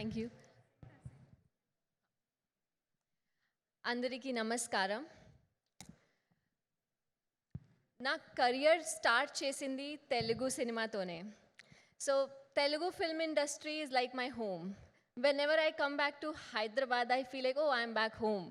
Thank you. అందరికీ నమస్కారం. నా కెరియర్ స్టార్ట్ చేసింది తెలుగు సినిమాతోనే. So Telugu film industry is like my home. Whenever I come back to Hyderabad, I feel like, oh, I'm back home.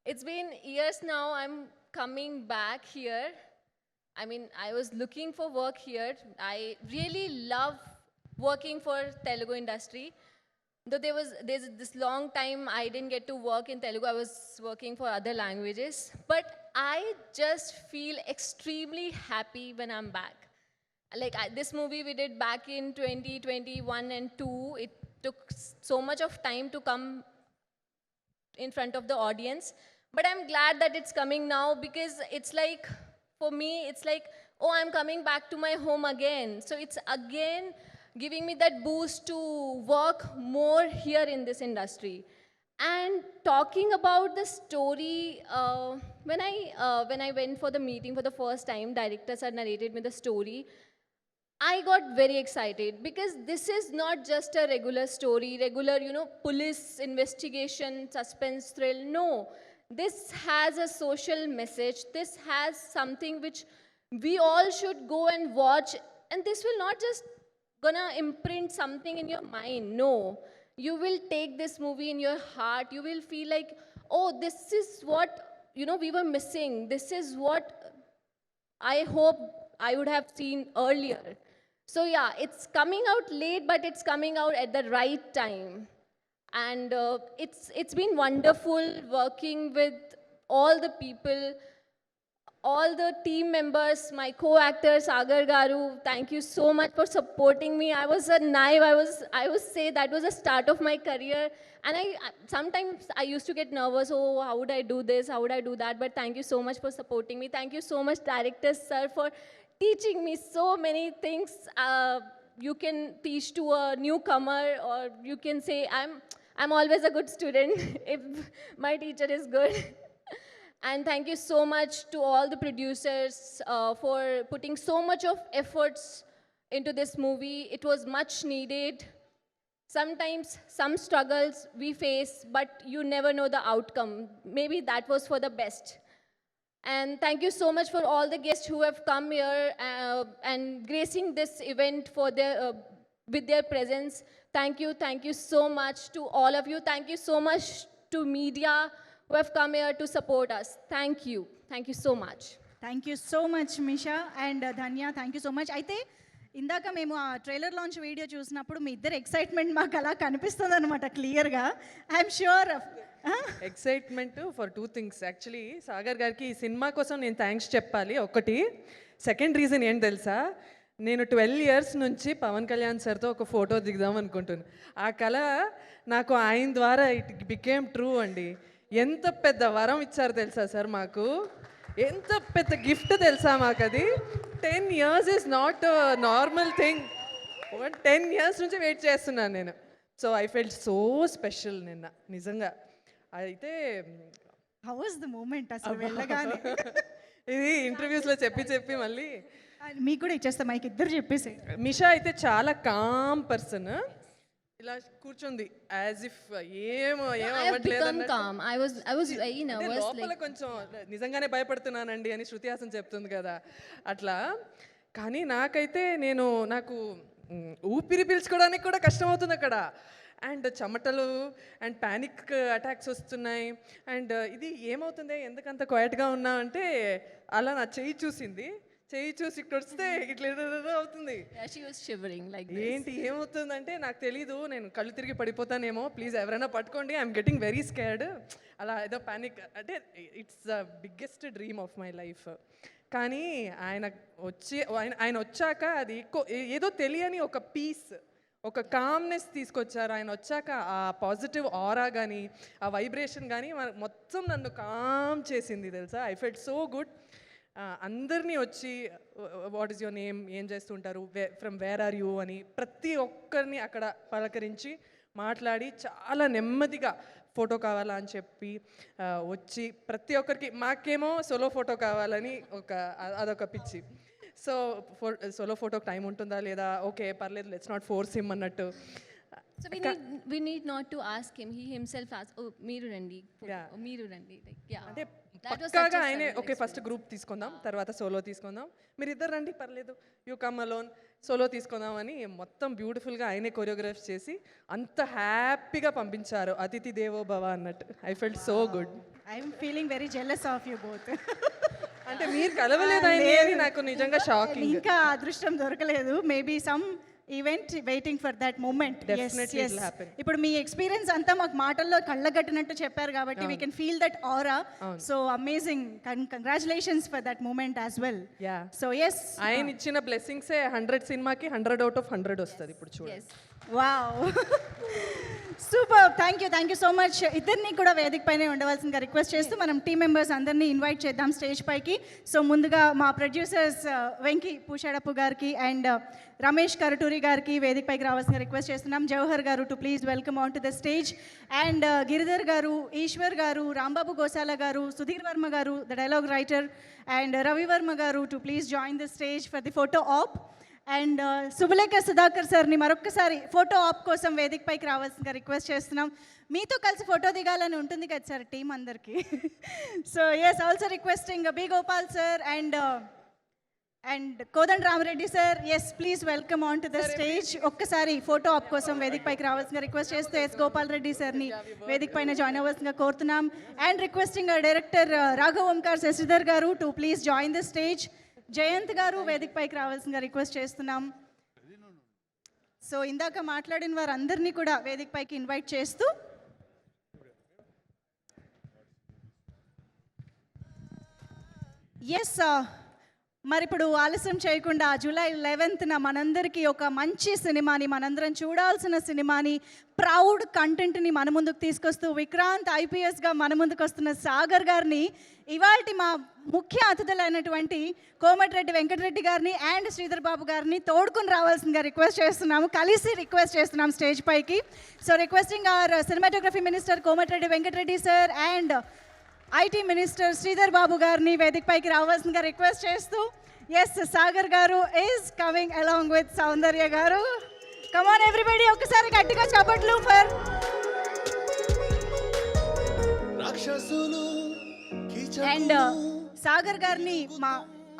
It's been years now I'm coming back here. I mean, I was looking for work here. I really love working for Telugu industry. Though there's this long time I didn't get to work in Telugu, I was working for other languages. But I just feel extremely happy when I'm back. Like this movie we did back in 2021 and 2, it took so much of time to come in front of the audience, but I'm glad that it's coming now, because it's like, for me it's like, oh, I'm coming back to my home again. So it's again giving me that boost to work more here in this industry. And talking about the story, when I went for the meeting for the first time, directors had narrated me the story. I got very excited because this is not just a regular story, regular, police investigation, suspense thrill. No, this has a social message. This has something which we all should go and watch. And this will not just gonna imprint something in your mind. No, you will take this movie in your heart. You will feel like, oh, this is what, we were missing. This is what I hope I would have seen earlier. So yeah, it's coming out late, but it's coming out at the right time. And it's been wonderful working with all the people, all the team members, my co-actor Sagar Garu. Thank you so much for supporting me. I was a naive. I was say that was the start of my career, and sometimes I used to get nervous. Oh, how would I do this? How would I do that? But thank you so much for supporting me. Thank you so much, director sir, for teaching me so many things. You can teach to a newcomer, or you can say I'm always a good student if my teacher is good. And thank you so much to all the producers for putting so much of efforts into this movie. It was much needed. Sometimes some struggles we face, but you never know the outcome. Maybe that was for the best. And thank you so much for all the guests who have come here and gracing this event for with their presence. Thank you so much to all of you. Thank you so much to media who have come here to support us. Thank you so much. Thank you so much Misha and Dhanya, thank you so much. అయితే ఇందాక మేము ఆ trailer launch video చూసినప్పుడు మీ ఇద్దరు excitement మాకు అలా కనిపిస్తుంది అనమాట క్లియర్గా. I'm sure excitement for 2 things. Actually Sagar గారికి ఈ సినిమా కోసం నేను థ్యాంక్స్ చెప్పాలి. ఒకటి, సెకండ్ రీజన్ ఏంటి తెలుసా, నేను 12 ఇయర్స్ నుంచి పవన్ కళ్యాణ్ సార్తో ఒక ఫోటో దిగుదాం అనుకుంటున్నాను. ఆ కళ నాకు ఆయన ద్వారా ఇట్ బికేమ్ ట్రూ అండి. ఎంత పెద్ద వరం ఇచ్చారు తెలుసా సార్ మాకు, ఎంత పెద్ద గిఫ్ట్ తెలుసా మాకు అది. 10 years is not normal thing. 10 years నుంచి వెయిట్ చేస్తున్నాను నేను. So I felt so special నిన్న నిజంగా. అయితే హౌ వాస్ ద మూమెంట్ అసలు వెళ్ళగానే? ఇది ఇంటర్వ్యూస్లో చెప్పి మళ్ళీ మీకు కూడా ఇచ్చేస్తా మైక్, ఇద్దరు చెప్పేసి. మిషా అయితే చాలా కామ్ పర్సన్, ఇలా కూర్చుంది యాజ్ ఇఫ్ లోపల కొంచెం నిజంగానే భయపడుతున్నానండి అని శృతి హాసన్ చెప్తుంది కదా అట్లా. కానీ నాకైతే నాకు ఊపిరి పీల్చుకోవడానికి కూడా కష్టమవుతుంది అక్కడ. అండ్ చెమటలు అండ్ ప్యానిక్ అటాక్స్ వస్తున్నాయి. అండ్ ఇది ఏమవుతుంది, ఎందుకంత క్వైట్గా ఉన్నా అంటే అలా నా చెయ్యి చూసి ఇక్కడ వస్తే ఇట్లా అవుతుంది. ఏంటి ఏమవుతుందంటే నాకు తెలీదు, నేను కళ్ళు తిరిగి పడిపోతానేమో, ప్లీజ్ ఎవరైనా పట్టుకోండి, ఐఎమ్ గెటింగ్ వెరీ స్కేర్డ్. అలా ఏదో ప్యానిక్, అంటే it's the biggest dream of my life. కానీ ఆయన వచ్చాక అది ఏదో తెలియని ఒక పీస్, ఒక కామ్నెస్ తీసుకొచ్చారు. ఆయన వచ్చాక ఆ పాజిటివ్ ఆరా కానీ ఆ వైబ్రేషన్ కానీ మొత్తం నన్ను కామ్ చేసింది తెలుసా. I felt so good. అందరినీ వచ్చి వాట్ ఈస్ యువర్ నేమ్, ఏం చేస్తుంటారు, ఫ్రమ్ వేర్ ఆర్ యూ అని ప్రతి ఒక్కరిని అక్కడ పలకరించి మాట్లాడి చాలా నెమ్మదిగా ఫోటో కావాలా అని చెప్పి వచ్చి ప్రతి ఒక్కరికి, మాకేమో సోలో ఫోటో కావాలని అదొక పిచ్చి. సో సోలో ఫోటోకి టైం ఉంటుందా లేదా, ఓకే పర్లేదు, లెట్స్ నాట్ ఫోర్స్ హిమ్ అన్నట్టు. So we need not to ask him. He himself asked, "Oh, Meeru Randi, Yeah. Meeru Randi." Like, yeah. అంటే That was పక్కాగా such a ఆయనే surreal ఓకే ఫస్ట్ గ్రూప్ తీసుకుందాం తర్వాత solo తీసుకుందాం మీరు ఇద్దరు రండి పర్లేదు యూ కమ్ అలోన్ సోలో తీసుకుందాం అని మొత్తం బ్యూటిఫుల్గా ఆయనే కొరియోగ్రాఫ్ చేసి అంత హ్యాపీగా పంపించారు అతిథి దేవో భవ అన్నట్టు I felt so good I'm feeling very jealous of you both. అంటే మీరు కలవలేదు ఆయన్ని అని నాకు నిజంగా షాకింగ్. ఇంకా అదృష్టం దొరకలేదు. Maybe some event waiting for that moment. Definitely it will happen. ఇప్పుడు మీ ఎక్స్పీరియన్స్ అంతా మాకు మాటల్లో కళ్ళగట్టినట్టు చెప్పారు కాబట్టి we can feel that aura. So amazing. Congratulations for that moment as well. Yeah so yes, ఆయన ఇచ్చిన బ్లెస్సింగ్సే 100 సినిమాకి 100 out of 100 వస్తుంది ఇప్పుడు చూడండి. Yes. Wow, super. Thank you so much. ఇద్దరిని కూడా వేదిక పైనే ఉండవలసిందిగా రిక్వెస్ట్ చేస్తూ మనం టీమ్ మెంబర్స్ అందరినీ ఇన్వైట్ చేద్దాం స్టేజ్ పైకి. సో ముందుగా మా ప్రొడ్యూసర్స్ వెంకీ పూషాడప్పు గారికి అండ్ రమేష్ కరటూరి గారికి వేదిక పైకి రావాల్సిందిగా రిక్వెస్ట్ చేస్తున్నాం. జవహర్ గారు to please welcome on to the stage and Giridhar గారు, ఈశ్వర్ గారు, రాంబాబు గోసాల గారు, సుధీర్ వర్మ గారు the dialogue writer and Ravi Varma గారు to please join the stage for the photo op. And Subhalekha Sudhakar సార్ని మరొక్కసారి ఫోటో ఆప్ కోసం వేదిక పైకి రావాల్సిందిగా రిక్వెస్ట్ చేస్తున్నాం. మీతో కలిసి ఫోటో దిగాలని ఉంటుంది కదా సార్ టీం అందరికీ. So yes, also requesting B Gopal sir and Kodanda Ramareddy sir. Yes, please welcome on to the stage. ఒక్కసారి ఫోటో ఆప్ కోసం వేదిక పైకి రావాల్సిందిగా రిక్వెస్ట్ చేస్తూ ఎస్ గోపాల్ రెడ్డి సార్ని వేదిక పైన జాయిన్ అవ్వాల్సిందిగా కోరుతున్నాం. And requesting director Raghav Omkar Sasidhar గారు to please join the stage. Jayanth గారు వేదిక పైకి రావాల్సిందిగా రిక్వెస్ట్ చేస్తున్నాం. సో ఇందాక మాట్లాడిన వారందరినీ కూడా వేదిక పైకి ఇన్వైట్ చేస్తూ ఎస్, మరి ఇప్పుడు ఆలస్యం చేయకుండా జూలై 11న మనందరికీ ఒక మంచి సినిమాని, మనందరం చూడాల్సిన సినిమాని, ప్రౌడ్ కంటెంట్ని మన ముందుకు తీసుకొస్తూ విక్రాంత్ ఐపీఎస్గా మన ముందుకు వస్తున్న సాగర్ గారిని ఇవాల్టి మా ముఖ్య అతిథులైనటువంటి కోమటిరెడ్డి వెంకటరెడ్డి గారిని అండ్ శ్రీధర్ బాబు గారిని తోడుకుని రావాల్సిందిగా రిక్వెస్ట్ చేస్తున్నాము, కలిసి రిక్వెస్ట్ చేస్తున్నాం స్టేజ్ పైకి. So requesting our cinematography minister Komatireddy Venkatreddy sir and IT minister Sridhar Babu గారిని వేదిక పైకి రావాల్సిందిగా రిక్వెస్ట్ చేస్తూ ఎస్ సాగర్ గారు is coming along with Soundarya గారు. కమాన్ ఎవ్రీబడి, ఒక్కసారి గట్టిగా చప్పట్లు ఫర్ అండ్ సాగర్ గారిని మా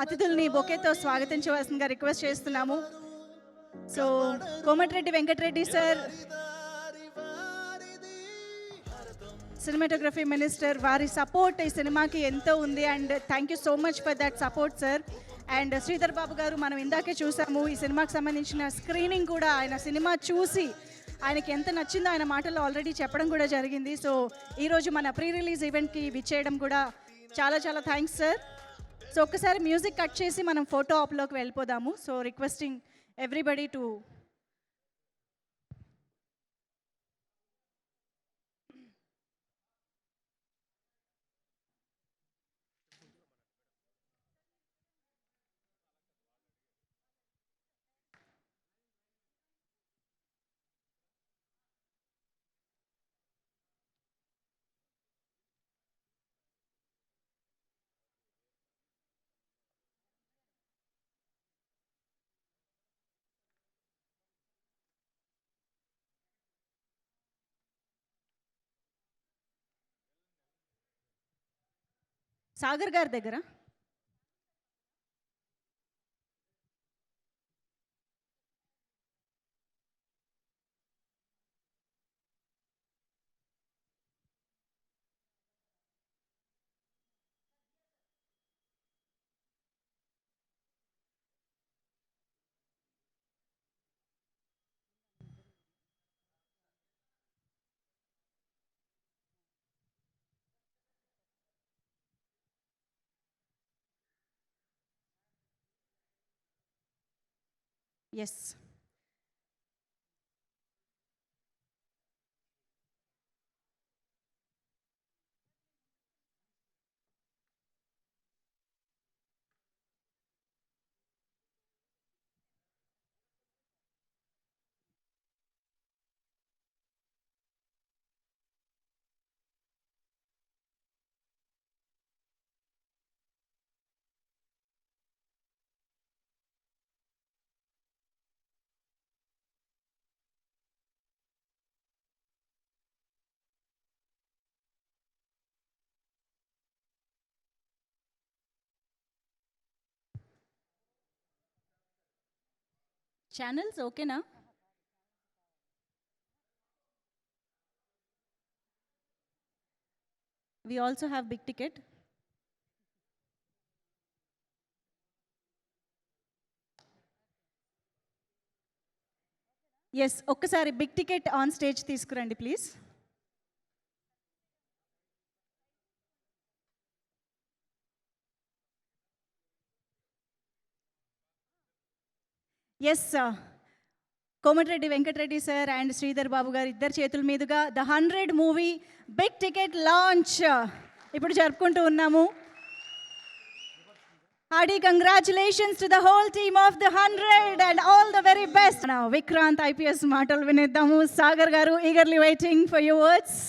అతిథుల్ని బొకేతో స్వాగతించవలసిందిగా రిక్వెస్ట్ చేస్తున్నాము. So Komatireddy Venkatreddy sir, cinematography minister, వారి సపోర్ట్ ఈ సినిమాకి ఎంతో ఉంది and thank you so much for that support sir. And Sridhar Babu గారు, మనం ఇందాకే చూసాము ఈ సినిమాకి సంబంధించిన స్క్రీనింగ్ కూడా, ఆయన సినిమా చూసి ఆయనకి ఎంత నచ్చిందో ఆయన మాటల్లో ఆల్రెడీ చెప్పడం కూడా జరిగింది. సో ఈరోజు మన ప్రీ రిలీజ్ ఈవెంట్కి విచ్చేయడం కూడా చాలా చాలా థ్యాంక్స్ సార్. సో ఒక్కసారి మ్యూజిక్ కట్ చేసి మనం ఫోటో ఆప్లోకి వెళ్ళిపోదాము. So requesting everybody to Sagar గారి దగ్గర ఎస్ ఛానల్స్ ఓకేనా? We also have big ticket. Yes, ఒక్కసారి బిగ్ టికెట్ ఆన్ స్టేజ్ తీసుకురండి please. Yes, Komatireddy Venkatreddy sir and Sridhar Babu గారు ఇద్దరు చేతుల మీదుగా the 100 movie big ticket launch ఇప్పుడు జరుపుకుంటూ ఉన్నాము. Hearty congratulations to the whole team of the 100 and all the very best. Vikrant IPS మాటలు వినేద్దాము. సాగర్ గారు eagerly waiting for your words.